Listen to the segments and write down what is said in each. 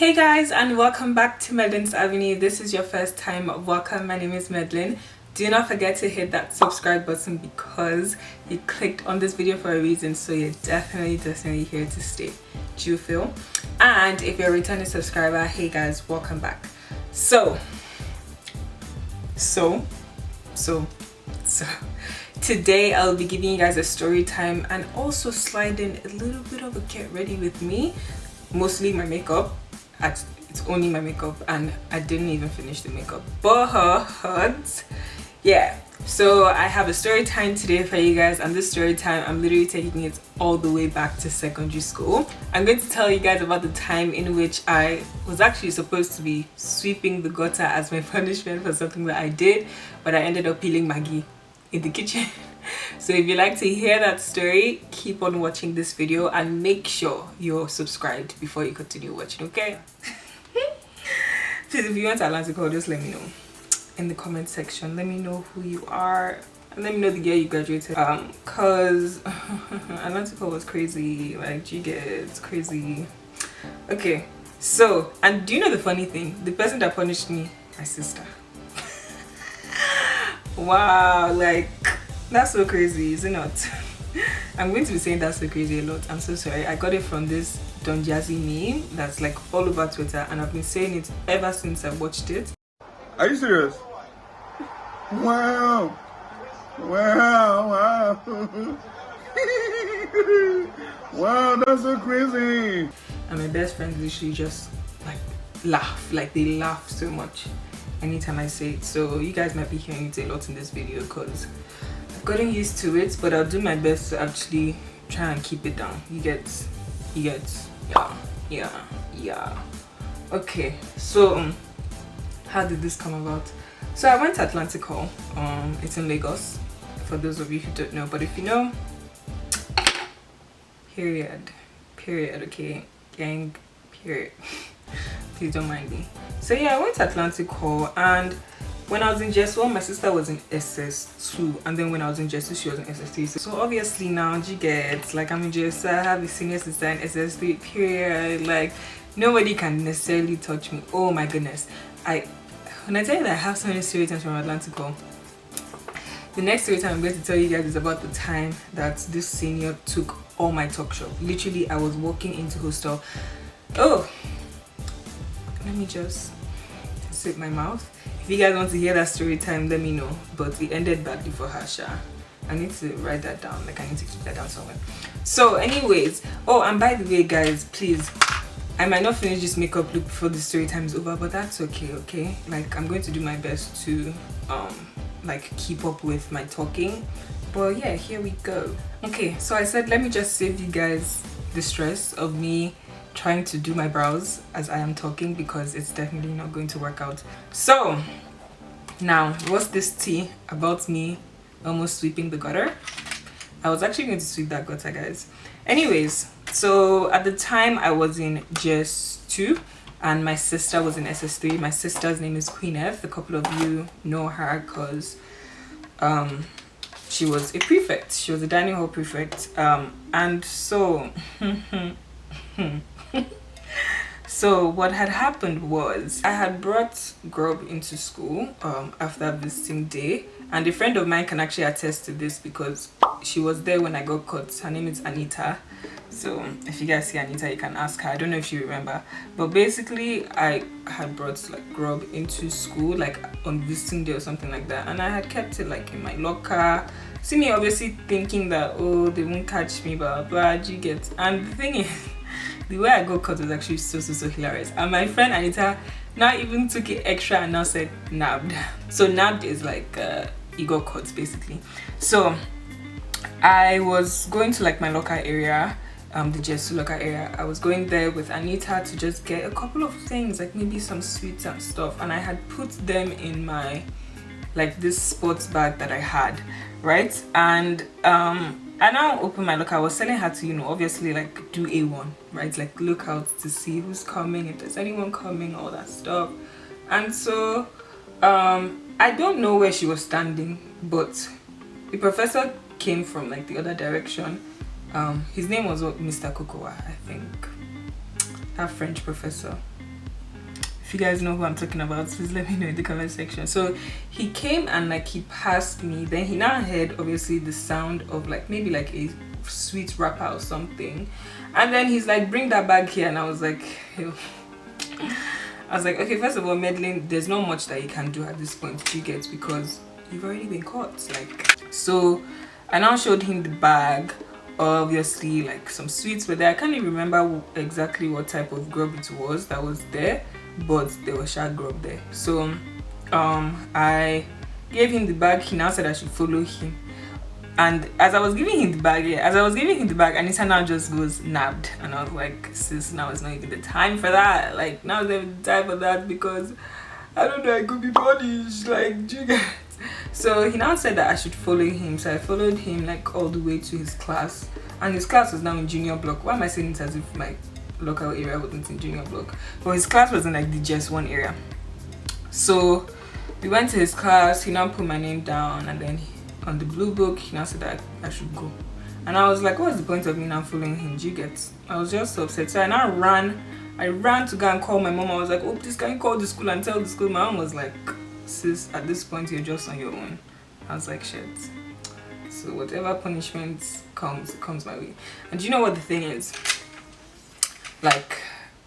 Hey guys, and welcome back to Madeline's Avenue. This is your first time, welcome. My name is Madeline. Do not forget to hit that subscribe button because you clicked on this video for a reason, so you're definitely here to stay. Do you feel? And if you're a returning subscriber, hey guys, welcome back. So today I'll be giving you guys a story time and also sliding a little bit of a get ready with me, mostly my makeup. It's only my makeup and I didn't even finish the makeup, but yeah, so I have a story time today for you guys, and this story time I'm literally taking it all the way back to secondary school. I'm going to tell you guys about the time in which I was actually supposed to be sweeping the gutter as my punishment for something that I did, but I ended up peeling Maggie in the kitchen. So if you like to hear that story, keep on watching this video and make sure you're subscribed before you continue watching, okay? Please, if you want Atlantical, just let me know in the comment section. Let me know who you are and let me know the year you graduated, cause Atlantical was crazy. Like, you get it's crazy. Okay, so, and do you know the funny thing? The person that punished me, my sister. Wow, like, that's so crazy, is it not? I'm going to be saying that's so crazy a lot. I'm so sorry. I got it from this Don Jazzy meme that's like all over Twitter, and I've been saying it ever since I watched it. Are you serious? Wow. Wow. Wow, that's so crazy. And my best friends literally just like laugh. Like, they laugh so much anytime I say it. So you guys might be hearing it a lot in this video because I've gotten used to it, but I'll do my best to actually try and keep it down. You get yeah. Okay, so how did this come about? So I went to Atlantical. It's in Lagos, for those of you who don't know, but if you know, period, okay, gang, period. Please don't mind me. So yeah, I went to Atlantical, and when I was in JS1, my sister was in SS2, and then when I was in JS2, she was in SS3. So obviously now, you get, like, I'm in JS2, I have a senior sister in SS3, period. Like, nobody can necessarily touch me. Oh my goodness. When I tell you that I have so many story times from Atlantical, the next story time I'm going to tell you guys is about the time that this senior took all my talk show. Literally, I was walking into hostel. Oh, let me just sip my mouth. If you guys want to hear that story time, let me know. But it ended badly for her, Sha. I need to write that down. Like, I need to keep that down somewhere. So anyways, oh, and by the way guys, please, I might not finish this makeup look before the story time is over, but that's okay. Like, I'm going to do my best to like keep up with my talking. But yeah, here we go. Okay, so I said let me just save you guys the stress of me trying to do my brows as I am talking, because it's definitely not going to work out. So now, what's this tea about me almost sweeping the gutter? I was actually going to sweep that gutter, guys. Anyways, so at the time I was in JS2 and my sister was in SS3. My sister's name is Queen F. A couple of you know her because she was a prefect. She was a dining hall prefect, and so so what had happened was I had brought Grub into school after visiting day, and a friend of mine can actually attest to this because she was there when I got caught. Her name is Anita. So if you guys see Anita, you can ask her. I don't know if you remember, but basically I had brought like Grub into school like on visiting day or something like that, and I had kept it like in my locker. See me obviously thinking that, oh, they won't catch me, blah blah, you get. And the thing is, the way I got caught was actually so hilarious, and my friend Anita now even took it extra and now said nabbed. So nabbed is like you got caught basically. So I was going to like my local area, the JS2 local area. I was going there with Anita to just get a couple of things, like maybe some sweets and stuff, and I had put them in my like this sports bag that I had, right? And I now opened my locker. I was telling her to, you know, obviously like do A1, right? Like look out to see who's coming, if there's anyone coming, all that stuff. And so I don't know where she was standing, but the professor came from like the other direction. His name was Mr. Kokowa, I think. That French professor. If you guys know who I'm talking about, please let me know in the comment section. So he came and like he passed me. Then he now heard obviously the sound of like maybe like a sweet wrapper or something. And then he's like, bring that bag here. And I was like, ew. I was like, okay, first of all, Madeline, there's not much that you can do at this point, you get, because you've already been caught. Like, so I now showed him the bag. Obviously, like some sweets were there. I can't even remember exactly what type of grub it was that was there, but there was shark grub there. So I gave him the bag. He now said I should follow him. And as I was giving him the bag, Anita now just goes nabbed, and I was like, sis, now it's not even the time for that. Like, now is not even the time for that, because I don't know, I could be punished. Like, do you get? So he now said that I should follow him. So I followed him like all the way to his class, and his class was now in junior block. Why am I saying it as if my local area wasn't in junior block? But his class was in like the just one area. So we went to his class. He now put my name down, and then on the blue book he now said that I should go. And I was like, what's the point of me now following him? Do you get? I was just so upset. So I now ran to go and call my mom. I was like, oh, please can you call the school and tell the school? My mom was like, sis, at this point you're just on your own. I was like, shit. So whatever punishment comes, it comes my way. And do you know what the thing is? Like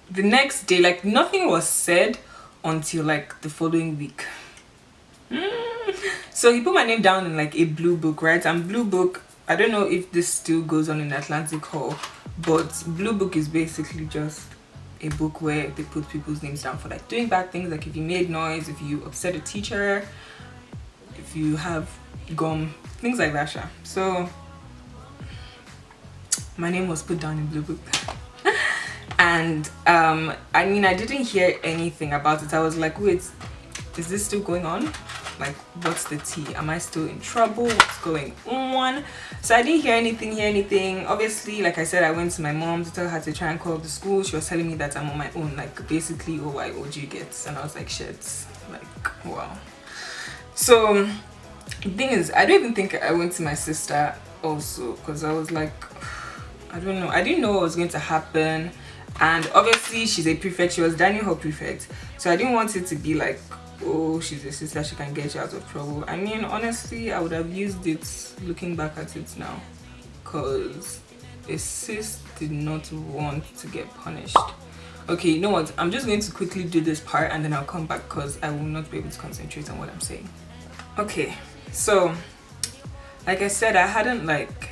the next day, like nothing was said until like the following week. So he put my name down in like a blue book, right? And blue book, I don't know if this still goes on in Atlantic Hall, but blue book is basically just a book where they put people's names down for like doing bad things, like if you made noise, if you upset a teacher, if you have gum, things like that. So my name was put down in blue book. And I mean, I didn't hear anything about it. I was like, wait, is this still going on? Like, what's the tea? Am I still in trouble? What's going on? So I didn't hear anything. Obviously, like I said, I went to my mom to tell her to try and call the school. She was telling me that I'm on my own, like basically OYOG gets. And I was like, shit, like, wow. So the thing is, I don't even think I went to my sister also, because I was like, I don't know, I didn't know what was going to happen. And obviously she's a prefect, she was Daniel Hall prefect, so I didn't want it to be like, oh, she's a sister, she can get you out of trouble. I mean, honestly, I would have used it looking back at it now, because a sis did not want to get punished. Okay, you know what, I'm just going to quickly do this part and then I'll come back, because I will not be able to concentrate on what I'm saying. Okay, so like I said, I hadn't like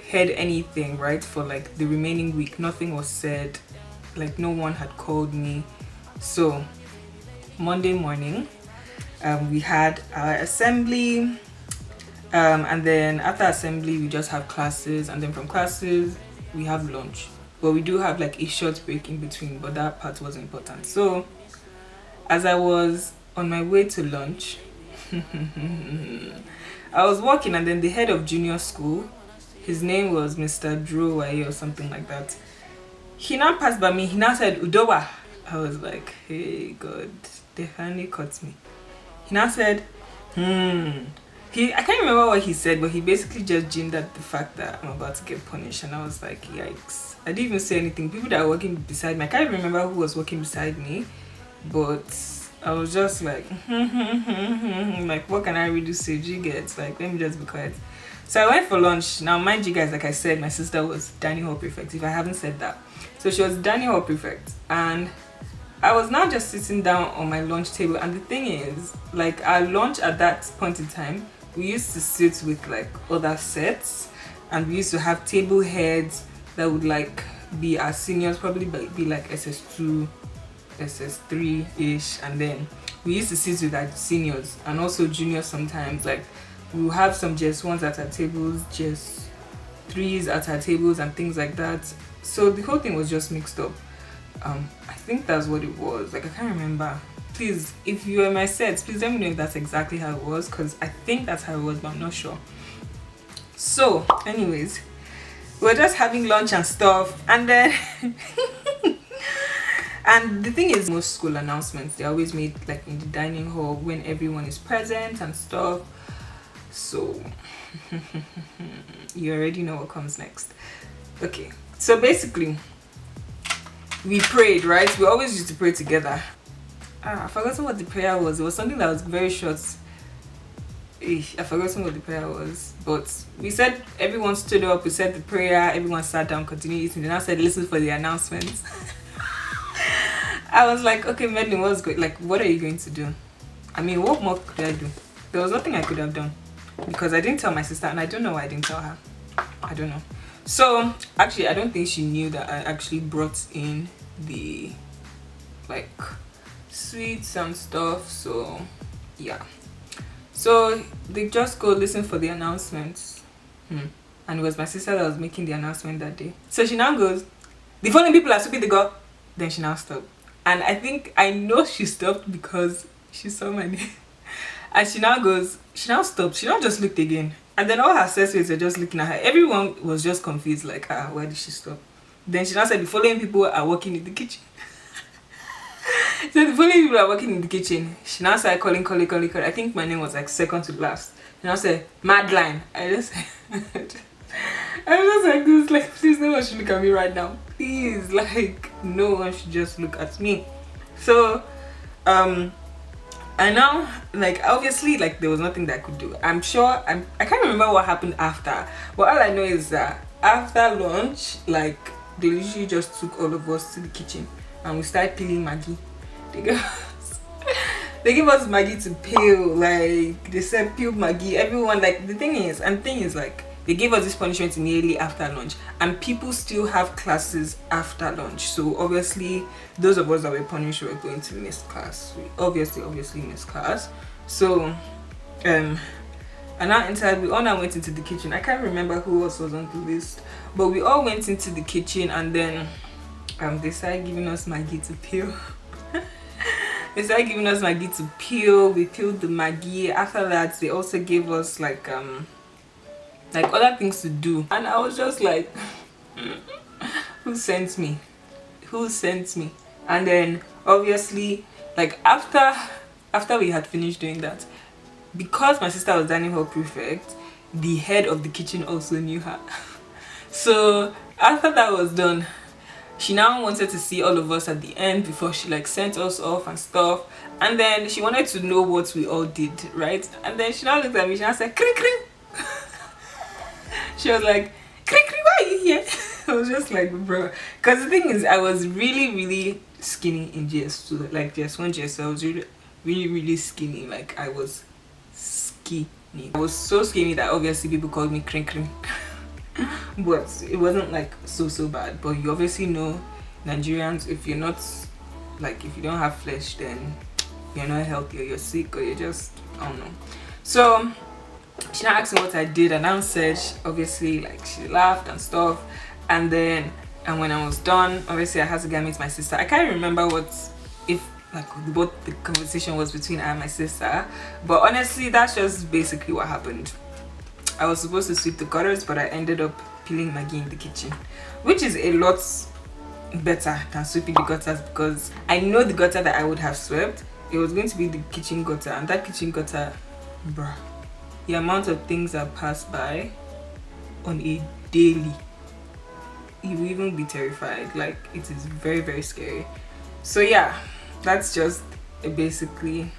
heard anything, right, for like the remaining week. Nothing was said, like no one had called me. So Monday morning, we had our assembly, and then after assembly we just have classes, and then from classes we have lunch, but we do have like a short break in between, but that part was important. So as I was on my way to lunch, I was walking, and then the head of junior school, his name was Mr. Drowaye or something like that, he now passed by me. He now said, Udowa. I was like, hey God, they finally caught me. He now said, I can't remember what he said, but he basically just gingered the fact that I'm about to get punished. And I was like, yikes. I didn't even say anything. People that were walking beside me, I can't remember who was walking beside me, but I was just like, like, what can I really say? You get, like, let me just be quiet. So I went for lunch. Now, mind you guys, like I said, my sister was Daniel Hall prefect, if I haven't said that. So she was Daniel Hall prefect, and I was now just sitting down on my lunch table. And the thing is, like, our lunch at that point in time, we used to sit with like other sets, and we used to have table heads that would like be our seniors, probably be like SS2, SS3-ish, and then we used to sit with our seniors and also juniors sometimes. Like, we will have some JS1s at our tables, JS3s at our tables, and things like that. So the whole thing was just mixed up. I think that's what it was. Like, I can't remember. Please, if you are my sets, please let me know if that's exactly how it was, because I think that's how it was, but I'm not sure. So anyways, we were just having lunch and stuff, and then and the thing is, most school announcements, they always made like in the dining hall when everyone is present and stuff. So you already know what comes next. Okay, so basically we prayed, right? We always used to pray together. I've forgotten what the prayer was. It was something that was very short. I've forgotten what the prayer was. But we said everyone stood up, we said the prayer, everyone sat down, continued eating. Then I said, listen for the announcements. I was like, okay, Madeline, what's good? Like, what are you going to do? I mean, what more could I do? There was nothing I could have done because I didn't tell my sister, and I don't know why I didn't tell her. I don't know. So actually, I don't think she knew that I actually brought in the like sweets and stuff. So yeah. So they just go listen for the announcements. And it was my sister that was making the announcement that day. So she now goes, the following people are stupid, they go. Then she now stopped. And I know she stopped because she saw my name. And she now stopped. She now just looked again. And then all her associates were just looking at her. Everyone was just confused, like, why did she stop? Then she now said, the following people are working in the kitchen. So the following people are working in the kitchen. She now started calling. I think my name was like second to last. She now said, Madeline. I was just like this, like, please, no one should look at me right now. Please, like, no one should just look at me. So, I now, like, obviously, like, there was nothing that I could do. I can't remember what happened after. But all I know is that after lunch, like, they usually just took all of us to the kitchen and we started peeling maggi. They gave us maggi to peel. Like, they said peel maggi. Everyone, like, the thing is, like, they gave us this punishment immediately after lunch, and people still have classes after lunch. So obviously, those of us that were punished were going to miss class. We obviously missed class. So, and now inside, we all now went into the kitchen. I can't remember who else was on the list, but we all went into the kitchen, and then they started giving us maggi to peel. They started giving us maggi to peel. We peeled the maggi. After that, they also gave us like other things to do, and I was just like, who sent me? And then obviously, like, after we had finished doing that, because my sister was dining hall prefect, the head of the kitchen also knew her. So after that was done, she now wanted to see all of us at the end before she like sent us off and stuff. And then she wanted to know what we all did, right? And then she now looked at me, she now said, kring kring. She was like, kring kring, why are you here? I was just like, bro. Because the thing is, I was really skinny in GS2. Like GS1, GS2, I was really skinny. Like, I was skinny. I was so skinny that obviously people called me kring kring. But it wasn't like so bad. But you obviously know, Nigerians, if you're not, like, if you don't have flesh, then you're not healthy, or you're sick, or you're just, I don't know. So she now asked me what I did, and I said, obviously, like, she laughed and stuff. And when I was done, obviously I had to go meet my sister. I can't remember what the conversation was between her and my sister, but honestly, that's just basically what happened. I was supposed to sweep the gutters, but I ended up peeling maggi in the kitchen, which is a lot better than sweeping the gutters, because I know the gutter that I would have swept, it was going to be the kitchen gutter, and that kitchen gutter, bruh, the amount of things that pass by on a daily, you will even be terrified. Like, it is very scary. So yeah, that's just basically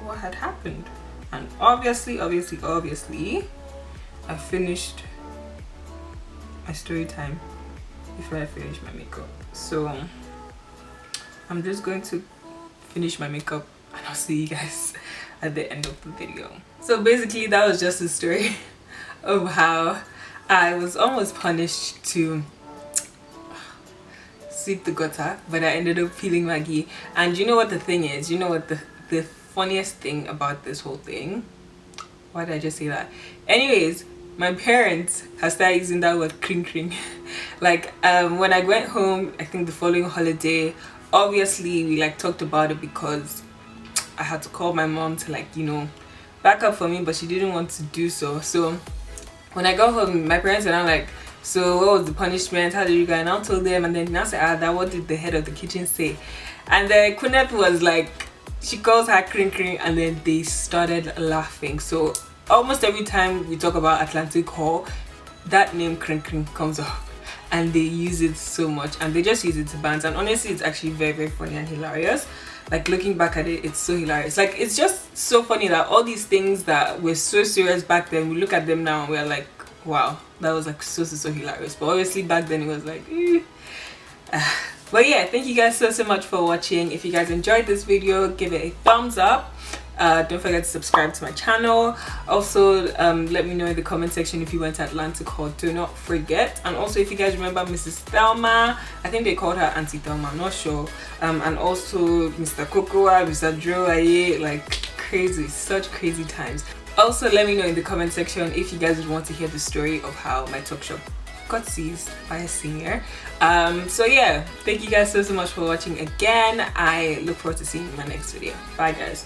what had happened. And obviously I finished my story time before I finished my makeup. So I'm just going to finish my makeup and I'll see you guys at the end of the video. So basically, that was just a story of how I was almost punished to sweep the gutter, but I ended up peeling maggi. And you know what the thing is? You know what the funniest thing about this whole thing? Why did I just say that? Anyways, my parents have started using that word kring kring. Like, when I went home, I think the following holiday, obviously we like talked about it because I had to call my mom to, like, you know, back up for me, but she didn't want to do so. So when I got home, my parents were now like, so what was the punishment? How did you go? And I told them, and then now said, that what did the head of the kitchen say? And then Kunet was like, she calls her kring kring, and then they started laughing. So almost every time we talk about Atlantic Hall, that name kring kring comes up. and they use it so much, and they just use it to bant. And honestly, it's actually very, very funny and hilarious. Like, looking back at it, it's so hilarious. Like, it's just so funny that all these things that were so serious back then, we look at them now and we're like, wow, that was like so hilarious. But obviously back then it was like but yeah, thank you guys so much for watching. If you guys enjoyed this video, give it a thumbs up. Don't forget to subscribe to my channel. Also, let me know in the comment section if you went to Atlanta Hall. Do not forget. And also, if you guys remember Mrs. Thelma, I think they called her Auntie Thelma, I'm not sure. And also Mr. Kokoa, Mr. Joe, like crazy, such crazy times. Also, let me know in the comment section if you guys would want to hear the story of how my talk shop got seized by a senior. So yeah, thank you guys so much for watching again. I look forward to seeing you in my next video. Bye guys.